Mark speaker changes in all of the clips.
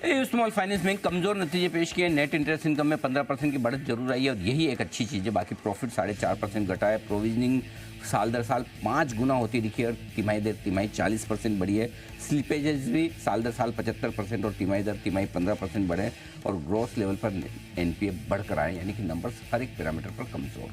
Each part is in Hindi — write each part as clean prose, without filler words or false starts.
Speaker 1: स्मॉल फाइनेंस बैंक कमजोर नतीजे पेश किए। नेट इंटरेस्ट इनकम में 15% की बढ़त जरूर आई है और यही एक अच्छी चीज़ है। बाकी प्रॉफिट 4.5% घटा है। प्रोविजनिंग साल दर साल 5 गुना होती दिखी और तिमाही दर तिमाही 40% बढ़ी है। स्लिपेजेस भी साल दर साल 75% और तिमाही दर तिमाही 15% बढ़े और ग्रोस लेवल पर एनपीए बढ़कर आए, यानी कि नंबर्स हर एक पैरामीटर पर कमजोर।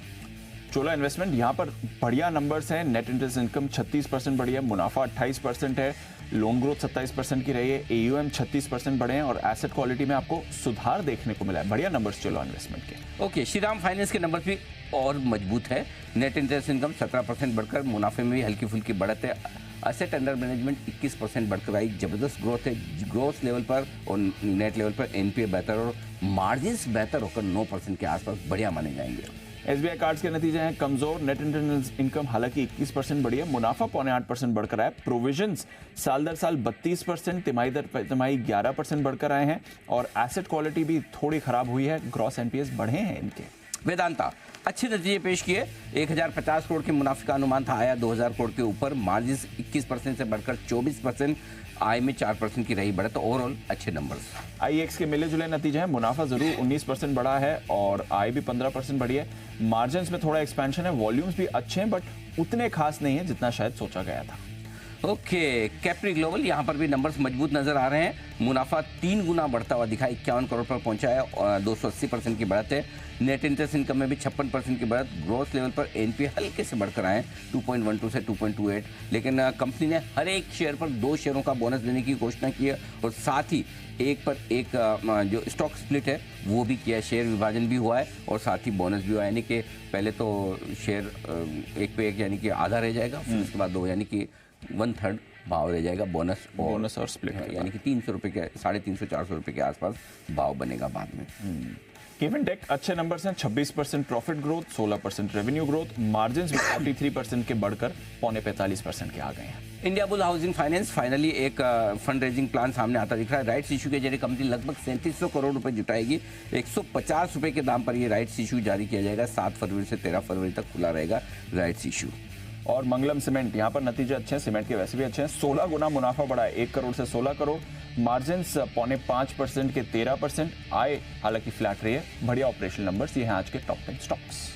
Speaker 2: चोला इन्वेस्टमेंट यहाँ पर बढ़िया नंबर्स हैं। नेट इंटरेस्ट इनकम 36% बढ़ी है, मुनाफा 28% है, लोन ग्रोथ 27% की रही है, एयूएम 36% बढ़े हैं और एसेट क्वालिटी में आपको सुधार देखने को मिला है। बढ़िया नंबर्स चोला इन्वेस्टमेंट के।
Speaker 1: ओके, श्रीराम फाइनेंस के नंबर भी और मजबूत है। नेट इंटरेस्ट इनकम 17% बढ़कर मुनाफे में भी हल्की फुल्की बढ़त है। असेट अंडर मैनेजमेंट 21% बढ़कर आई। जबरदस्त ग्रोथ है ग्रोथ लेवल पर और नेट लेवल पर। एनपीए बेहतर और मार्जिन्स बेहतर होकर 9% के आसपास बढ़िया माने जाएंगे।
Speaker 2: एसबीआई कार्ड्स के नतीजे हैं कमजोर। नेट इंटरेस्ट इनकम हालांकि 21% बढ़ी है, मुनाफा 0.8% बढ़कर आया। प्रोविजंस साल दर साल 32%, तिमाही दर तिमाही 11% बढ़कर आए हैं और एसेट क्वालिटी भी थोड़ी खराब हुई है। ग्रॉस एनपीएस बढ़े हैं इनके।
Speaker 1: वेदांता अच्छे नतीजे पेश किए। 1050 करोड़ के मुनाफे का अनुमान था, आया 2000 करोड़ के ऊपर। मार्जिन 21% से बढ़कर 24%, आय में 4% की रही बढ़त। ओवरऑल अच्छे नंबर्स।
Speaker 2: आईएक्स के मिले जुले नतीजे हैं। मुनाफा जरूर 19% बढ़ा है और आय भी 15% बढ़ी है। मार्जिन्स में थोड़ा एक्सपेंशन है। वॉल्यूम्स भी अच्छे हैं बट उतने खास नहीं है जितना शायद सोचा गया था।
Speaker 1: ओके, कैप्री ग्लोबल, यहाँ पर भी नंबर्स मजबूत नजर आ रहे हैं। मुनाफा 3 गुना बढ़ता हुआ दिखा, 51 करोड़ पर पहुंचा है और 280% की बढ़त है। नेट इंटरेस्ट इनकम में भी 56% की बढ़त। ग्रोथ लेवल पर एनपीए हल्के से बढ़कर आए 2.12 से 2.28, लेकिन कंपनी ने हर एक शेयर पर 2 शेयरों का बोनस देने की घोषणा की है और साथ ही एक पर एक जो स्टॉक स्प्लिट है वो भी किया है। शेयर विभाजन भी हुआ है और साथ ही बोनस भी हुआ है, यानी कि पहले तो शेयर एक पे एक यानी कि आधा रह जाएगा, फिर उसके बाद 2 यानी कि 1/3 भाव रह जाएगा। बोनस और स्प्लिट यानी कि 300 रुपये के 350-400 रुपये के आसपास भाव बनेगा बाद में।
Speaker 2: गिवन टेक अच्छे नंबर्स हैं। 26% profit growth, 16% revenue growth, margin भी 43% के बढ़कर 45% के आ गए हैं।
Speaker 1: India bull housing finance finally एक फंड रेजिंग प्लान सामने आता दिख रहा है। राइट्स इशू के जरिए कंपनी लगभग 3700 करोड़ रुपए जुटाएगी। 150 रुपए के दाम पर ये राइट्स इशू जारी किया जाएगा। 7 फरवरी से 13 फरवरी तक खुला रहेगा राइट्स इशू।
Speaker 2: और मंगलम सीमेंट, यहाँ पर नतीजे अच्छे हैं। सीमेंट के वैसे भी अच्छे हैं। 16 गुना मुनाफा बढ़ा है, 1 करोड़ से 16 करोड़। मार्जिन 0.5% के 13%। आय हालांकि फ्लैट रही है। बढ़िया ऑपरेशनल नंबर्स। ये हैं आज के टॉप 10 स्टॉक्स।